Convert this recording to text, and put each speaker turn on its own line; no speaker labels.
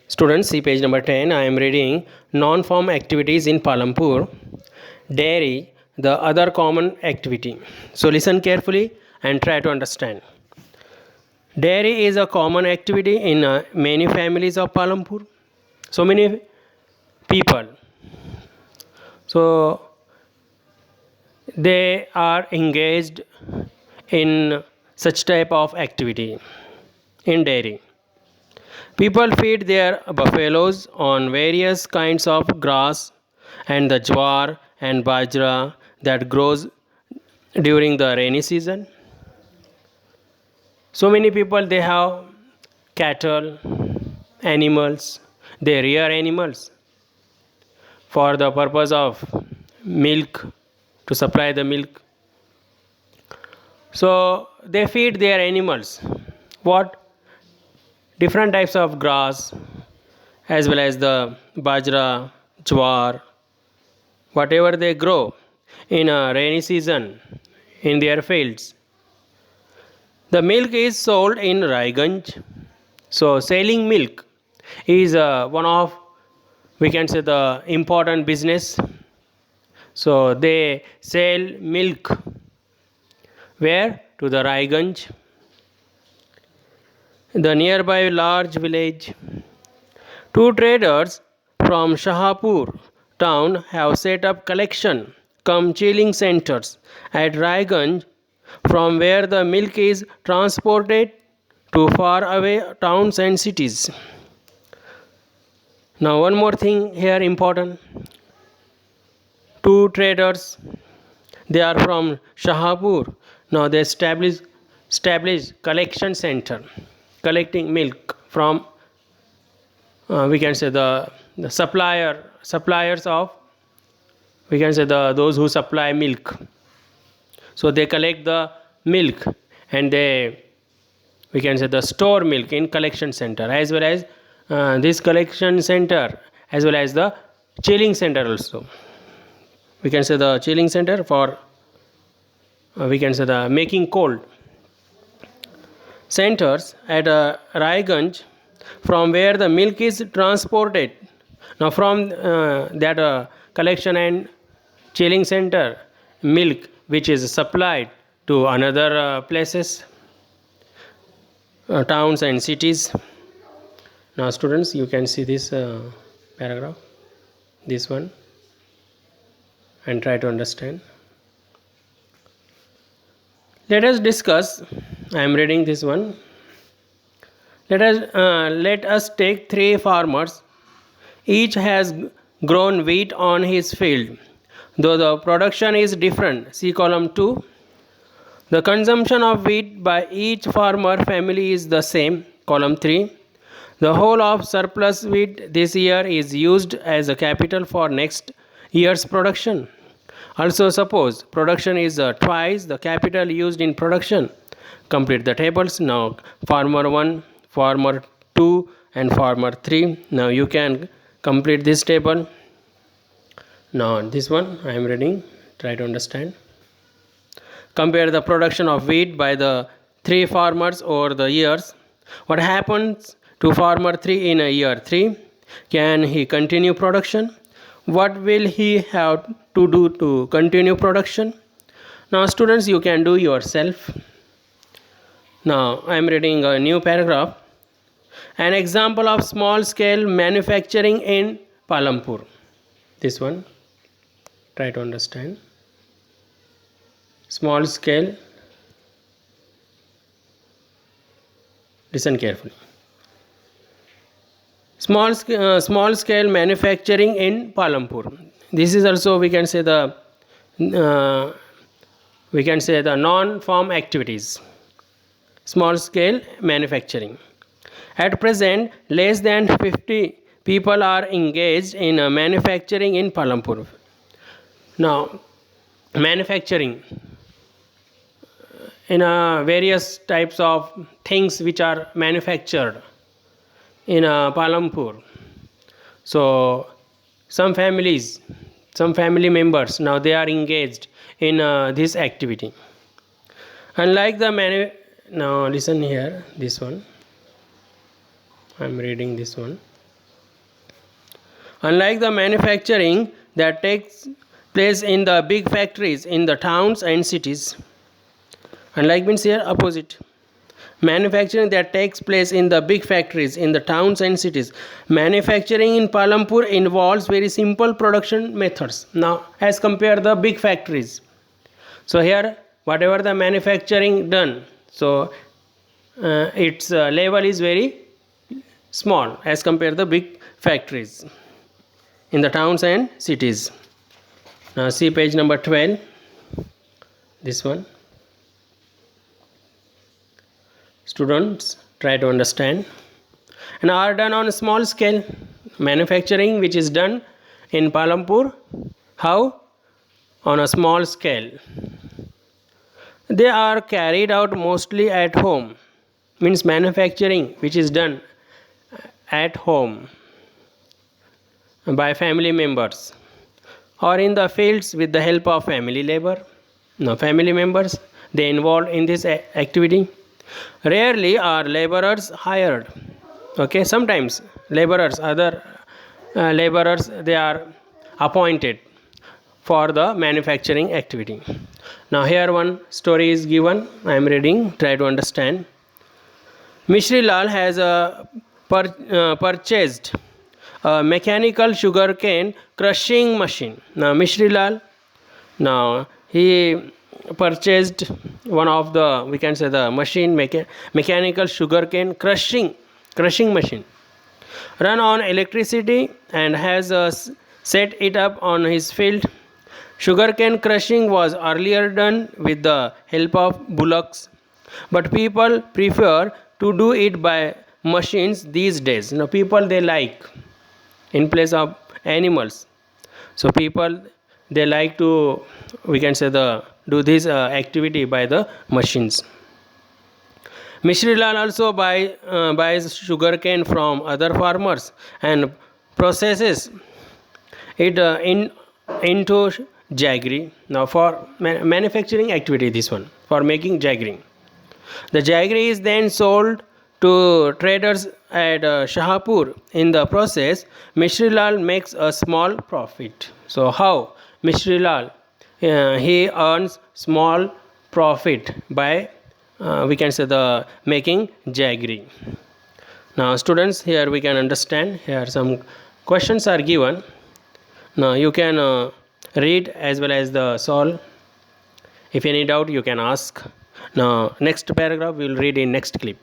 Students, see page number 10. I am reading non-farm activities in Palampur. Dairy, the other common activity. So listen carefully and try to understand. Dairy is a common activity in many families of Palampur. So many people. So they are engaged in such type of activity in dairy. People feed their buffaloes on various kinds of grass and the jowar and bajra that grows during the rainy season. So many people they have cattle, animals, they rear animals for the purpose of milk, to supply the milk. So they feed their animals what different types of grass as well as the bajra, jowar, whatever they grow in a rainy season in their fields. The milk is sold in Raiganj. So selling milk is one of, we can say, the important business. So they sell milk where? To the Raiganj, the nearby large village. Two traders from Shahapur town have set up collection cum chilling centers at Raiganj, from where the milk is transported to far away towns and cities. Now one more thing here important. Two traders, they are from Shahapur. Now they establish collection center, collecting milk from, we can say, the suppliers of, we can say, those who supply milk. So they collect the milk and they, we can say, the store milk in collection center, as well as this collection center, as well as the chilling center also. We can say the chilling center for, we can say, the making cold centers at Raiganj, from where the milk is transported. Now from that collection and chilling center, milk which is supplied to another places, towns and cities. Now students, you can see this paragraph, this one, and try to understand. Let us discuss. I am reading this one. Let us take three farmers. Each has grown wheat on his field, though the production is different. See column 2. The consumption of wheat by each farmer family is the same. Column 3. The whole of surplus wheat this year is used as a capital for next year's production. Also suppose production is twice the capital used in production. Complete the tables. Now farmer 1, farmer 2 and farmer 3. Now you can complete this table. Now this one I am reading. Try to understand. Compare the production of wheat by the three farmers over the years. What happens to farmer 3 in a year 3? Can he continue production? What will he have to do to continue production? Now students, you can do yourself. Now I am reading a new paragraph. An example of small scale manufacturing in Palampur. This one, try to understand. Small scale, listen carefully. Small scale manufacturing in Palampur. This is also, we can say, the non-farm activities. Small scale manufacturing. At present, less than 50 people are engaged in manufacturing in Palampur. Now, manufacturing in various types of things which are manufactured in Palampur. So some family members, now they are engaged in this activity. Unlike the now listen here, this one I am reading this one. Unlike the manufacturing that takes place in the big factories in the towns and cities. Unlike means here opposite. Manufacturing that takes place in the big factories in the towns and cities. Manufacturing in Palampur involves very simple production methods. Now, as compare the big factories. So here, whatever the manufacturing done, so its level is very small as compared to the big factories in the towns and cities. Now see page number 12, this one. Students try to understand. And are done on a small scale. Manufacturing which is done in Palampur, how? On a small scale. They are carried out mostly at home. Means manufacturing which is done at home by family members or in the fields with the help of family labor. Now family members, they involved in this activity. Rarely are laborers hired. Okay, sometimes laborers, other laborers, they are appointed for the manufacturing activity. Now here one story is given. I am reading. Try to understand. Mishri Lal has purchased a mechanical sugarcane crushing machine. Now Mishri Lal, now he purchased one of the, we can say, the machine, mechanical sugarcane crushing machine, run on electricity, and has set it up on his field. Sugarcane crushing was earlier done with the help of bullocks, but people prefer to do it by machines these days. Now people, they like in place of animals. So people, they like to, we can say, do this activity by the machines. Mishri Lal also buys sugarcane from other farmers and processes it into jaggery. Now for manufacturing activity, this one, for making jaggery. The jaggery is then sold to traders at Shahpur. In the process, Mishri Lal makes a small profit. So how Mishri Lal, he earns small profit by we can say the making jaggery. Now students, here we can understand, here some questions are given. Now you can read as well as the solve. If any doubt, you can ask. Now next paragraph we will read in next clip.